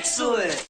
Excellent!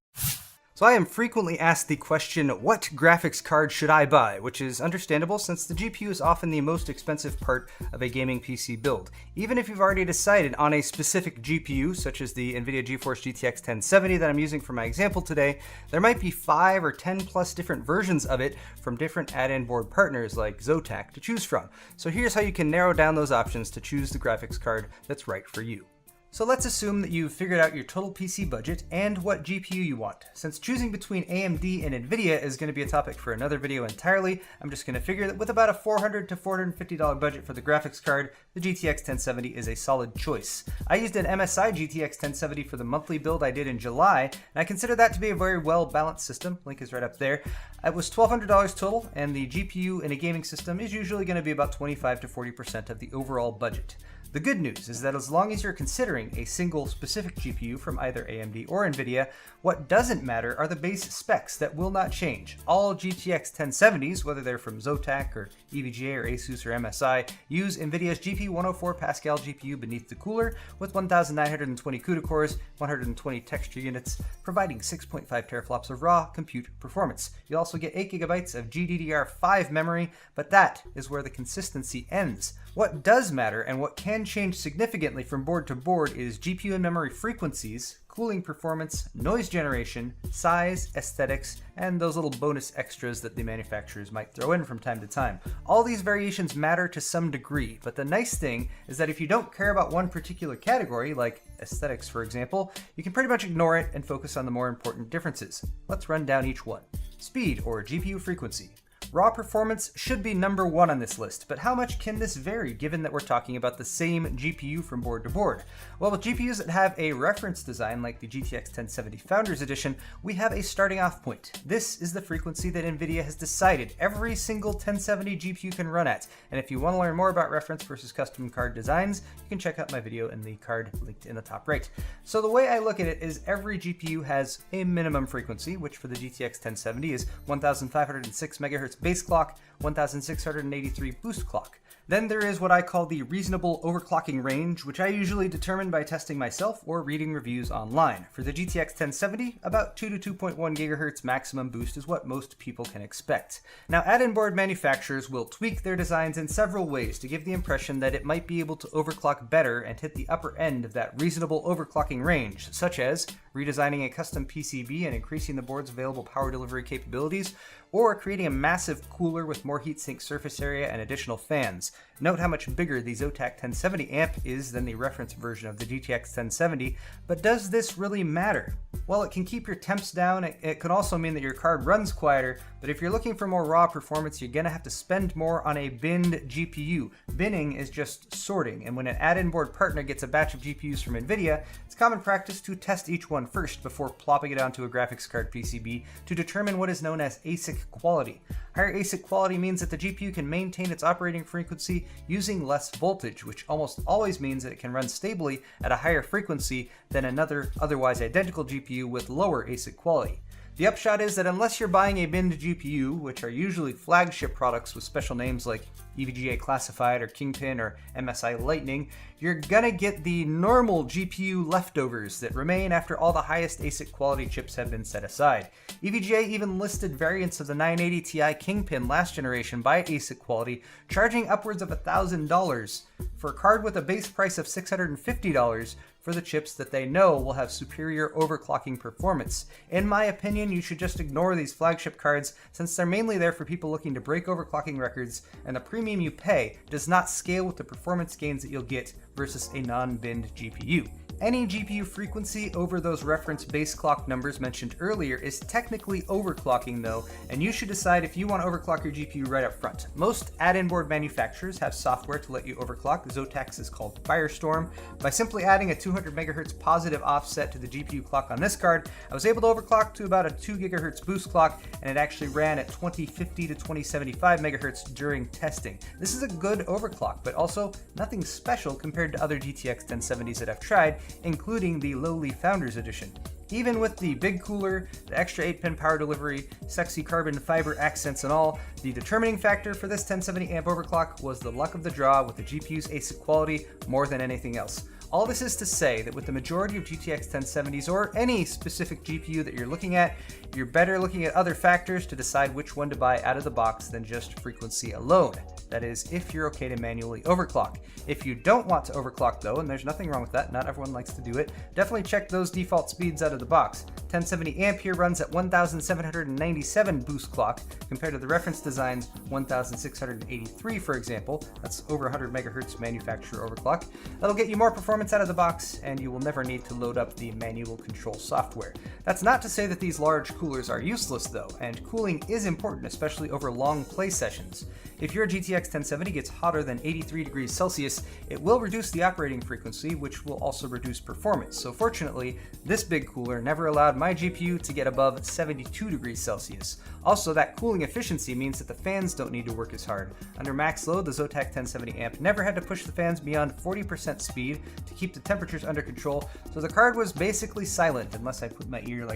So I am frequently asked the question, what graphics card should I buy? Which is understandable since the GPU is often the most expensive part of a gaming PC build. Even if you've already decided on a specific GPU, such as the NVIDIA GeForce GTX 1070 that I'm using for my example today, there might be 5 or 10 plus different versions of it from different add-in board partners like Zotac to choose from. So here's how you can narrow down those options to choose the graphics card that's right for you. So let's assume that you've figured out your total PC budget and what GPU you want. Since choosing between AMD and NVIDIA is going to be a topic for another video entirely, I'm just going to figure that with about a $400 to $450 budget for the graphics card, the GTX 1070 is a solid choice. I used an MSI GTX 1070 for the monthly build I did in July, and I consider that to be a very well-balanced system. Link is right up there. It was $1,200 total, and the GPU in a gaming system is usually going to be about 25 to 40% of the overall budget. The good news is that as long as you're considering a single specific GPU from either AMD or NVIDIA, what doesn't matter are the base specs that will not change. All GTX 1070s, whether they're from Zotac or EVGA or Asus or MSI, use NVIDIA's GP104 Pascal GPU beneath the cooler with 1,920 CUDA cores, 120 texture units, providing 6.5 teraflops of raw compute performance. You'll also get 8 GB of GDDR5 memory, but that is where the consistency ends. What does matter and what can change significantly from board to board is GPU and memory frequencies, cooling performance, noise generation, size, aesthetics, and those little bonus extras that the manufacturers might throw in from time to time. All these variations matter to some degree, but the nice thing is that if you don't care about one particular category, like aesthetics for example, you can pretty much ignore it and focus on the more important differences. Let's run down each one. Speed, or GPU frequency. Raw performance should be number 1 on this list, but how much can this vary given that we're talking about the same GPU from board to board? Well, with GPUs that have a reference design like the GTX 1070 Founders Edition, we have a starting off point. This is the frequency that NVIDIA has decided every single 1070 GPU can run at, and if you want to learn more about reference versus custom card designs, you can check out my video in the card linked in the top right. So the way I look at it is every GPU has a minimum frequency, which for the GTX 1070 is 1506 MHz base clock, 1683 boost clock. Then there is what I call the reasonable overclocking range, which I usually determine by testing myself or reading reviews online. For the GTX 1070, about 2 to 2.1 GHz maximum boost is what most people can expect. Now, add-in board manufacturers will tweak their designs in several ways to give the impression that it might be able to overclock better and hit the upper end of that reasonable overclocking range, such as redesigning a custom PCB and increasing the board's available power delivery capabilities, or creating a massive cooler with more heatsink surface area and additional fans. Note how much bigger the Zotac 1070 amp is than the reference version of the GTX 1070, but does this really matter? Well, it can keep your temps down, it could also mean that your card runs quieter, but if you're looking for more raw performance, you're gonna have to spend more on a binned GPU. Binning is just sorting, and when an add-in board partner gets a batch of GPUs from NVIDIA, it's common practice to test each one first before plopping it onto a graphics card PCB to determine what is known as ASIC quality. Higher ASIC quality means that the GPU can maintain its operating frequency using less voltage, which almost always means that it can run stably at a higher frequency than another otherwise identical GPU with lower ASIC quality. The upshot is that unless you're buying a binned GPU, which are usually flagship products with special names like EVGA Classified or Kingpin or MSI Lightning, you're gonna get the normal GPU leftovers that remain after all the highest ASIC quality chips have been set aside. EVGA even listed variants of the 980 Ti Kingpin last generation by ASIC quality, charging upwards of $1,000 for a card with a base price of $650 for the chips that they know will have superior overclocking performance. In my opinion, you should just ignore these flagship cards since they're mainly there for people looking to break overclocking records, and the premium you pay does not scale with the performance gains that you'll get versus a non-binned GPU. Any GPU frequency over those reference base clock numbers mentioned earlier is technically overclocking though, and you should decide if you want to overclock your GPU right up front. Most add-in board manufacturers have software to let you overclock. Zotac's is called Firestorm. By simply adding a 200 MHz positive offset to the GPU clock on this card, I was able to overclock to about a 2 GHz boost clock, and it actually ran at 2050 to 2075 MHz during testing. This is a good overclock, but also nothing special compared to other GTX 1070s that I've tried, including the lowly Founders Edition. Even with the big cooler, the extra 8-pin power delivery, sexy carbon fiber accents and all, the determining factor for this 1070 amp overclock was the luck of the draw with the GPU's ASIC quality more than anything else. All this is to say that with the majority of GTX 1070s or any specific GPU that you're looking at, you're better looking at other factors to decide which one to buy out of the box than just frequency alone. That is, if you're okay to manually overclock. If you don't want to overclock though, and there's nothing wrong with that, not everyone likes to do it, definitely check those default speeds out of the box. 1070 amp here runs at 1797 boost clock compared to the reference design's 1683, for example. That's over 100 megahertz manufacturer overclock. That'll get you more performance out of the box, and you will never need to load up the manual control software. That's not to say that these large coolers are useless though, and cooling is important, especially over long play sessions. If your GTX 1070 gets hotter than 83 degrees Celsius, it will reduce the operating frequency, which will also reduce performance. So fortunately, this big cooler never allowed my GPU to get above 72 degrees Celsius. Also, that cooling efficiency means that the fans don't need to work as hard. Under max load, the Zotac 1070 amp never had to push the fans beyond 40% speed to keep the temperatures under control, so the card was basically silent unless I put my ear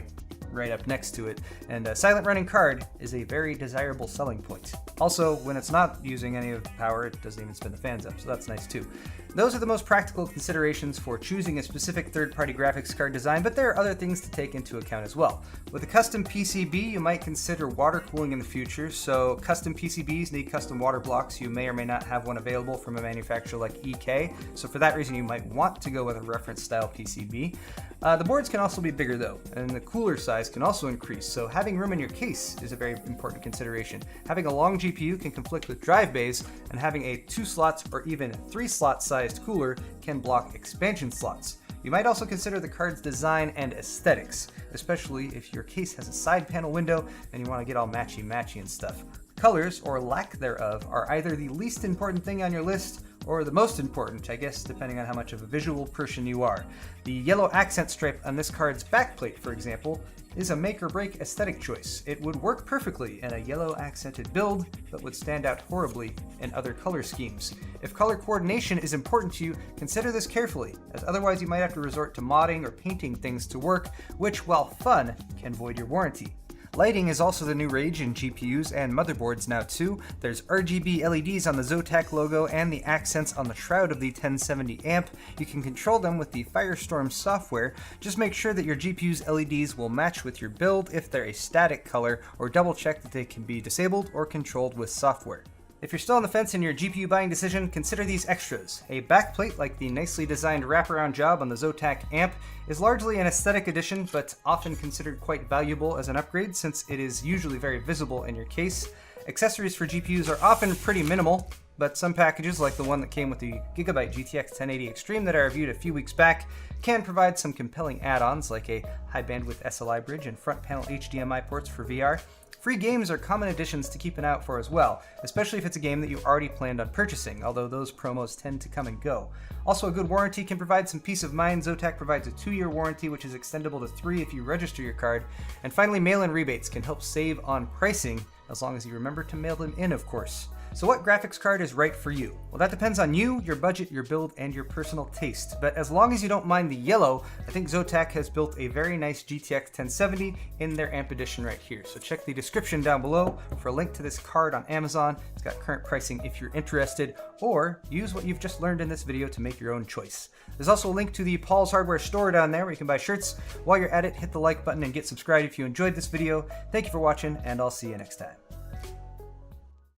right up next to it, and a silent running card is a very desirable selling point. Also, when it's not using any of the power, it doesn't even spin the fans up, so that's nice too. Those are the most practical considerations for choosing a specific third-party graphics card design, but there are other things to take into account as well. With a custom PCB, you might consider water cooling in the future, so custom PCBs need custom water blocks. You may or may not have one available from a manufacturer like EK, so for that reason you might want to go with a reference style PCB. The boards can also be bigger though, and the cooler size can also increase, so having room in your case is a very important consideration. Having a long GPU can conflict with drive bays, and having a 2 slots or even 3 slot sized cooler can block expansion slots. You might also consider the card's design and aesthetics, especially if your case has a side panel window and you want to get all matchy-matchy and stuff. Colors, or lack thereof, are either the least important thing on your list or the most important, I guess, depending on how much of a visual person you are. The yellow accent stripe on this card's backplate, for example, is a make or break aesthetic choice. It would work perfectly in a yellow accented build, but would stand out horribly in other color schemes. If color coordination is important to you, consider this carefully, as otherwise you might have to resort to modding or painting things to work, which, while fun, can void your warranty. Lighting is also the new rage in GPUs and motherboards now too. There's RGB LEDs on the Zotac logo and the accents on the shroud of the 1070 amp. You can control them with the Firestorm software. Just make sure that your GPU's LEDs will match with your build if they're a static color, or double check that they can be disabled or controlled with software. If you're still on the fence in your GPU buying decision, consider these extras. A backplate like the nicely designed wraparound job on the Zotac amp is largely an aesthetic addition, but often considered quite valuable as an upgrade since it is usually very visible in your case. Accessories for GPUs are often pretty minimal, but some packages, like the one that came with the Gigabyte GTX 1080 Extreme that I reviewed a few weeks back, can provide some compelling add-ons like a high bandwidth SLI bridge and front panel HDMI ports for VR. Free games are common additions to keep an eye out for as well, especially if it's a game that you already planned on purchasing, although those promos tend to come and go. Also, a good warranty can provide some peace of mind. Zotac provides a 2-year warranty, which is extendable to 3 if you register your card. And finally, mail-in rebates can help save on pricing, as long as you remember to mail them in, of course. So what graphics card is right for you? Well, that depends on you, your budget, your build, and your personal taste. But as long as you don't mind the yellow, I think Zotac has built a very nice GTX 1070 in their amp edition right here. So check the description down below for a link to this card on Amazon. It's got current pricing if you're interested, or use what you've just learned in this video to make your own choice. There's also a link to the Paul's Hardware store down there where you can buy shirts. While you're at it, hit the like button and get subscribed if you enjoyed this video. Thank you for watching, and I'll see you next time.